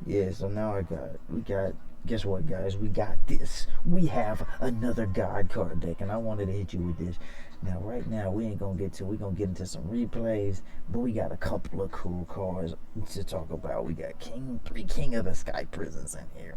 Yeah, so now we got, guess what, guys? We got this. We have another God card deck, and I wanted to hit you with this. Now, right now, we gonna get into some replays, but we got a couple of cool cards to talk about. We got three King of the Sky prisons in here,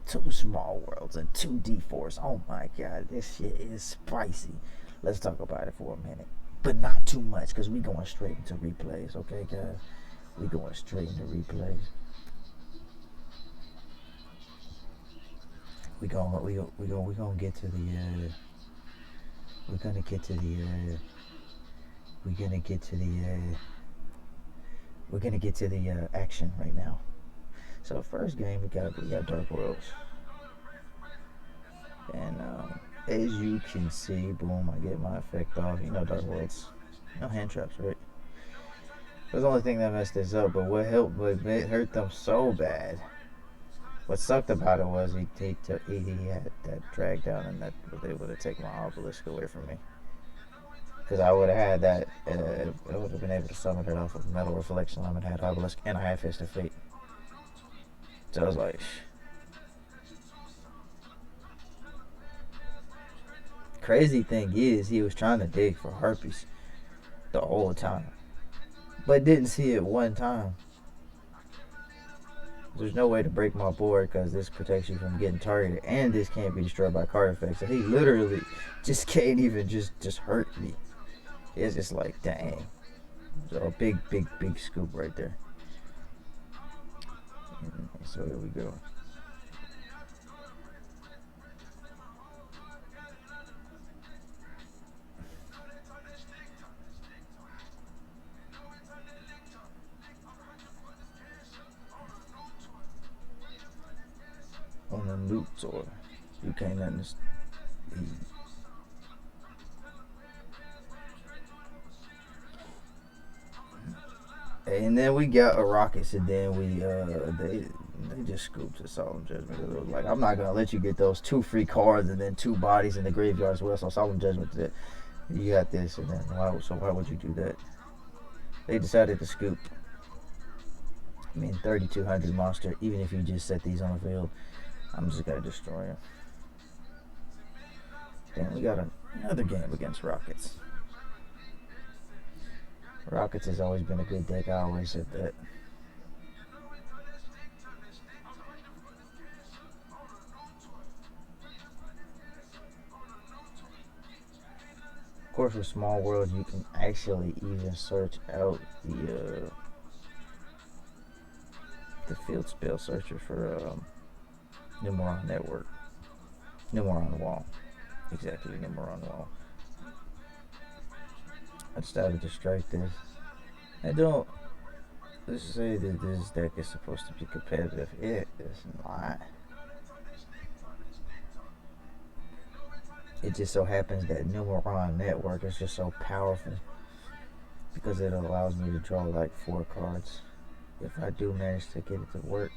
two Small Worlds, and two D4s. Oh my God, this shit is spicy. Let's talk about it for a minute, but not too much, cause we going straight into replays. Okay, guys, we going straight into replays. We gonna get to the we're gonna get to the we're gonna get to the we're gonna get to the action right now. So first game we got Dark Worlds, and as you can see, boom, I get my effect off. You know Dark Worlds, no hand traps, right? That's the only thing that messed this up. But what helped, but it hurt them so bad. What sucked about it was he had that drag down, and that was able to take my obelisk away from me. Because I would have had that, I would have been able to summon it off of Metal Reflection. I would have had Obelisk, and I had Fist of Fate. So I was like, crazy thing is, he was trying to dig for Harpies the whole time, but didn't see it one time. There's no way to break my board because this protects you from getting targeted, and this can't be destroyed by card effects. So he literally just can't even just hurt me. It's just like, dang. So a big scoop right there. So here we go. On the newts, or you can't understand. And then we got a Rockets, and then they just scooped a Solemn Judgment. It was like, I'm not gonna let you get those two free cards and then two bodies in the graveyard as well. So Solemn Judgment said, you got this, and then why would you do that? They decided to scoop. I mean, 3,200 monster. Even if you just set these on the field, I'm just gonna destroy them. Then we got another game against Rockets. Rockets has always been a good deck. I always said that. Of course, with Small World, you can actually even search out the field spell searcher for Nimmer Network. Nimmer on the wall. Exactly, Nimmer on the wall. I decided to strike this. I don't. Let's say that this deck is supposed to be competitive. It is not. It just so happens that Numeron Network is just so powerful because it allows me to draw like 4 cards if I do manage to get it to work.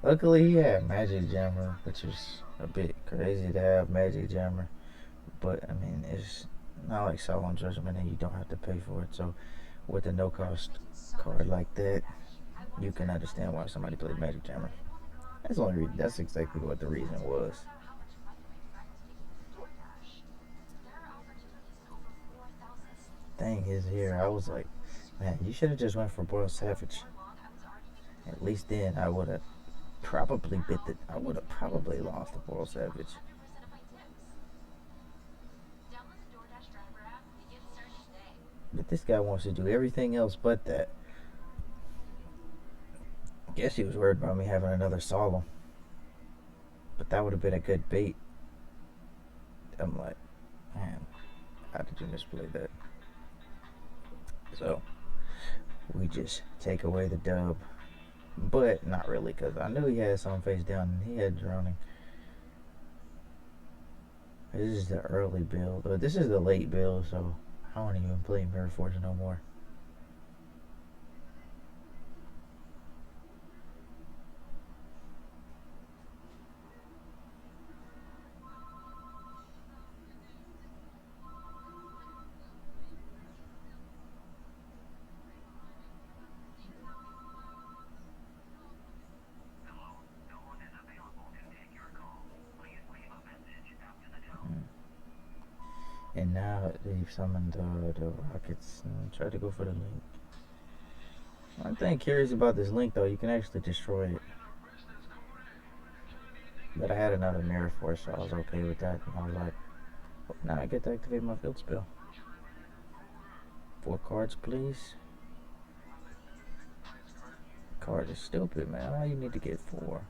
Luckily, he had Magic Jammer, which is a bit crazy to have Magic Jammer, but I mean, it's not like Solemn Judgment and you don't have to pay for it. So, with a no cost card like that, you can understand why somebody played Magic Jammer. That's the only reason. That's exactly what the reason was. Thing is here, I was like, man, you should have just went for Boyle Savage. At least then I would have probably bit the. I would have probably lost the Boyle Savage. But this guy wants to do everything else but that. I guess he was worried about me having another Solemn. But that would have been a good bait. I'm like, man, how did you misplay that? So, we just take away the dub. But not really, because I knew he had some face down and he had drowning. This is the early build. This is the late build, so I don't even play Mirror Forge no more. summoned the rockets and tried to go for the link. One thing curious about this link though, you can actually destroy it. But I had another mirror force, so I was okay with that. And I was like, oh, now I get to activate my field spell. 4 cards, please. Card is stupid, man. Why you need to get 4?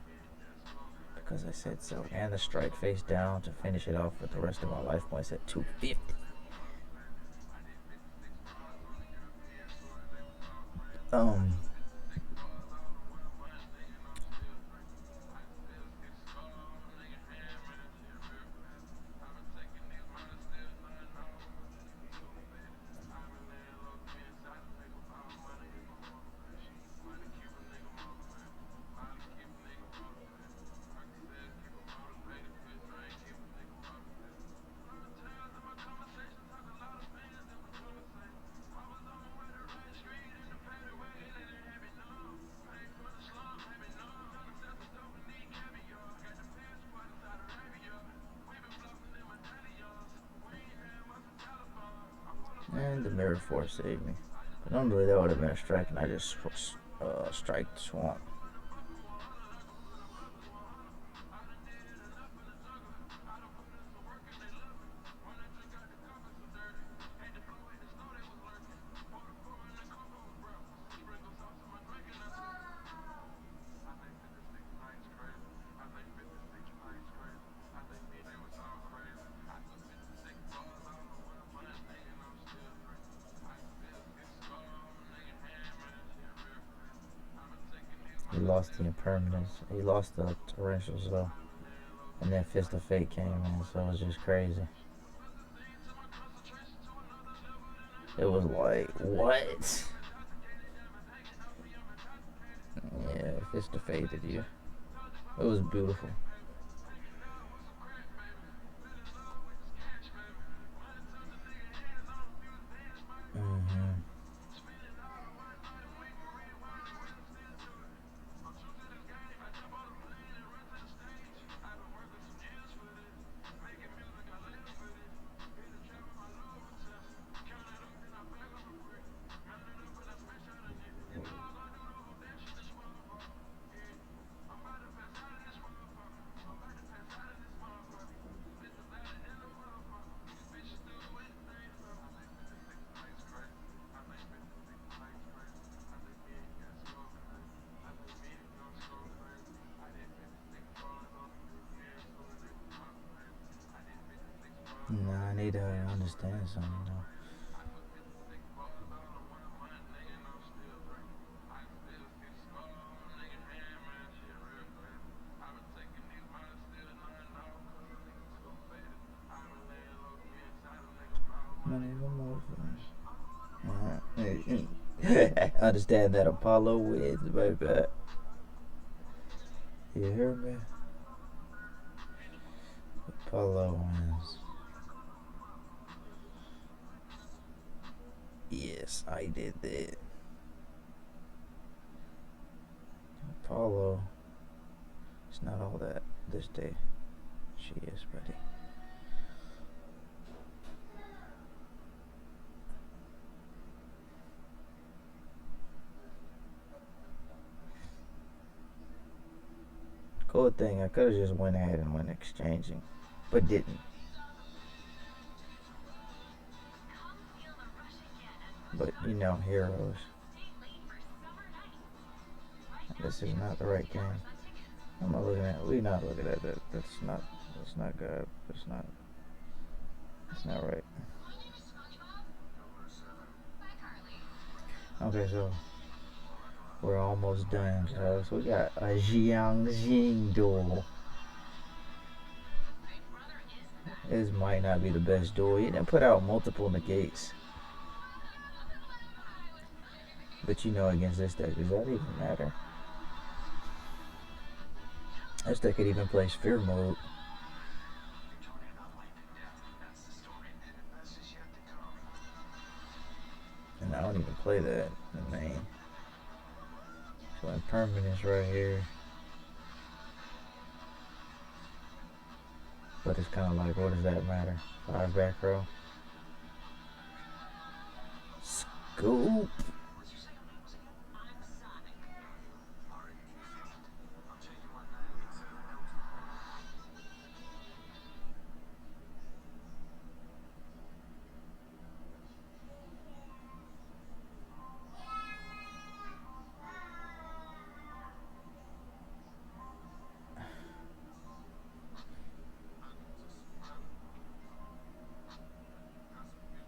Because I said so. And the strike face down to finish it off with the rest of my life points at 250. And the mirror force saved me. But normally that would have been a strike, and I just strike swamp. He lost the impermanence. He lost the torrential though. And then Fist of Fate came in, so it was just crazy. It was like, what? Yeah, Fist of Fate did you. It was beautiful. Nah, I need to understand something though. Understand that Apollo wins, baby. You hear me? Apollo wins. Yes, I did that. Apollo. It's not all that this day. She is, buddy. Cool thing, I could have just went ahead and went exchanging, but didn't. But you know, heroes. This is not the right game. I'm not looking at. We not looking at that. That's not good. That's not right. Okay, so we're almost done. So we got a Jiangxing duel. This might not be the best duel. He didn't put out multiple negates. But you know, against this deck, does that even matter? This deck could even play Sphere mode. And I don't even play that in main. So impermanence right here. But it's kind of like, what does that matter? 5 back row. scoop.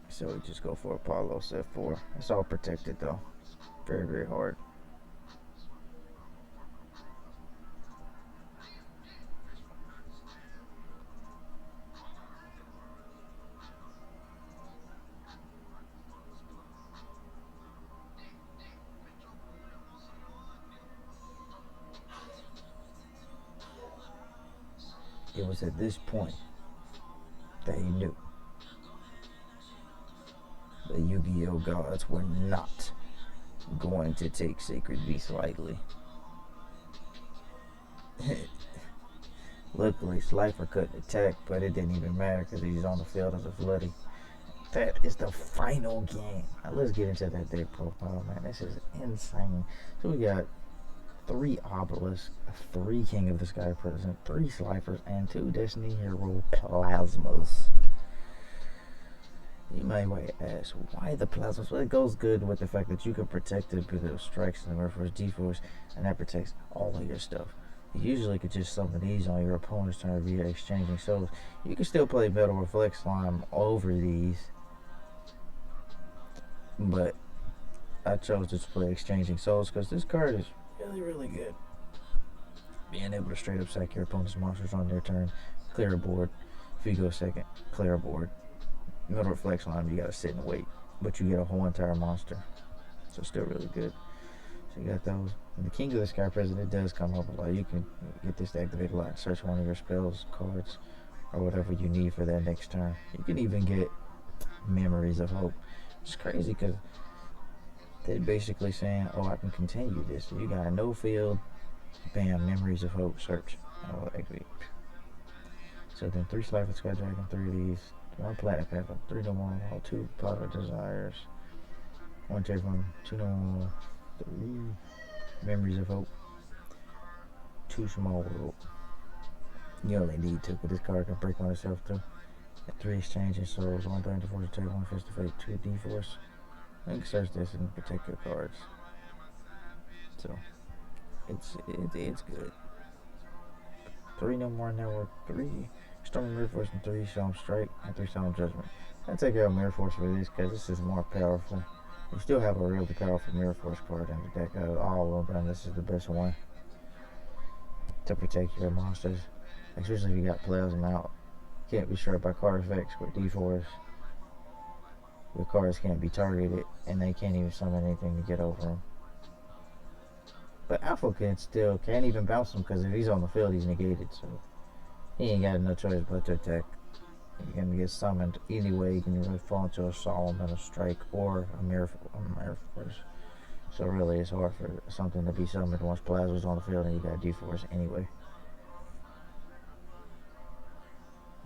So we just go for Apollo set 4. It's all protected though. Very, very hard. It was at this point that he knew the Yu-Gi-Oh gods were not going to take Sacred Beast lightly. Luckily, Slifer couldn't attack, but it didn't even matter because he's on the field as a flooding. That is the final game. Now let's get into that deck profile, man. This is insane. So we got 3 Obelisks, 3 King of the Sky President, 3 Slifers, and 2 Destiny Hero Plasmas. You may ask, why the Plasmas? Well, it goes good with the fact that you can protect it because it strikes and Earth Force, D-Force, and that protects all of your stuff. You usually could just summon these on your opponent's turn via exchanging souls. You can still play Metal Reflect Slime over these, but I chose to play Exchanging Souls because this card is really, really good. Being able to straight up sack your opponent's monsters on their turn, clear a board. If you go second, clear a board. Metal Reflect Slime, you gotta sit and wait, but you get a whole entire monster, so still really good. So you got those. And the King of the Sky President does come up a lot. You can get this to activate a lot. Search one of your spells, cards, or whatever you need for that next turn. You can even get Memories of Hope. It's crazy because they're basically saying, oh, I can continue this. So you got a no field, bam, Memories of Hope, search. Oh, activate. So then 3 Slifer Sky Dragon, 3 of these, 1 Planet Panther, 3 no more, 2 Power Desires, 1 J from 2 no more, 3 Memories of Hope, 2 Small World. You only need 2, but this card can break on itself too. 3 Exchanging Souls, 1 Thunder Force Attack, 1 Fist of Fate, 2 D-Force. You can search this and protect your cards. So it's good. 3 No More Network, 3 Storm Mirror Force, and 3 Solemn Strike, and 3 Solemn Judgment. I take out Mirror Force for this because this is more powerful. You still have a really powerful Mirror Force card in the deck out of all of them. This is the best one to protect your monsters, especially if you got Plasma out. Can't be struck by card effects with D4s. Your cards can't be targeted, and they can't even summon anything to get over them. But Alpha can't even bounce him because if he's on the field, he's negated. So he ain't got no choice but to attack. You're gonna get summoned anyway. You can either fall into a Solemn and a Strike or a Mirror Force. So really, it's hard for something to be summoned once Plasma's on the field and you got D-Force anyway.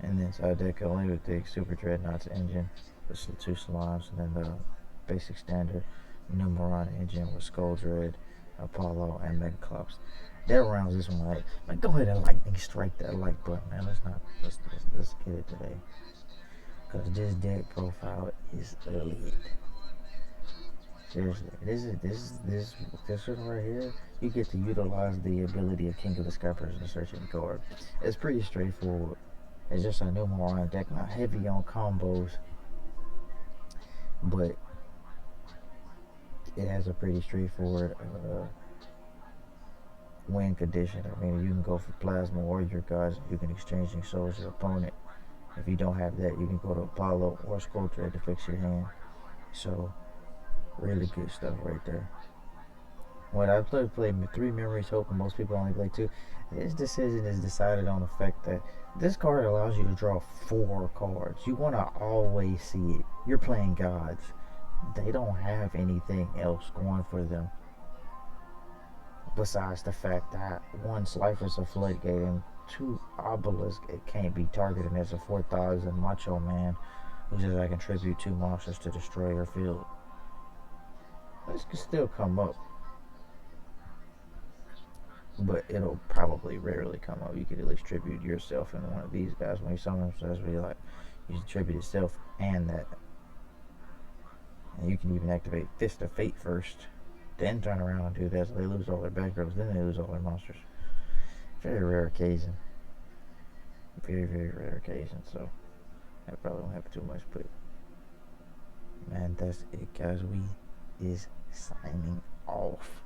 And then side deck only with the Super Dreadnought's engine, with 2 Slimes, and then the basic standard Numeron engine with Skull Dread, Apollo, and Megaclops. That rounds this one right. Man, go ahead and lightning strike that like button, man. Let's get it today. Cause this deck profile is elite. Seriously, this one right here, you get to utilize the ability of King of the Sky Person to search any card. It's pretty straightforward. It's just a Numeron deck, not heavy on combos, but it has a pretty straightforward win condition. I mean, you can go for Plasma or your guys. You can exchange souls your opponent. If you don't have that, you can go to Apollo or Skull Dread to fix your hand. So, really good stuff right there. When I played 3 Memories Hope, and most people only play 2, this decision is decided on the fact that this card allows you to draw 4 cards. You want to always see it. You're playing gods. They don't have anything else going for them besides the fact that 1 Slifer's a floodgate and 2 Obelisk, it can't be targeted. And there's a 4,000 Macho Man who says I contribute 2 monsters to destroy your field. This could still come up, but it'll probably rarely come up. You could at least tribute yourself into one of these guys. When you summon them, so that's really like you tribute yourself and that. And you can even activate Fist of Fate first, then turn around and do that. So they lose all their back rows, then they lose all their monsters. Very rare occasion. Very, very rare occasion. So I probably won't have too much, but man, that's it, guys. We is signing off.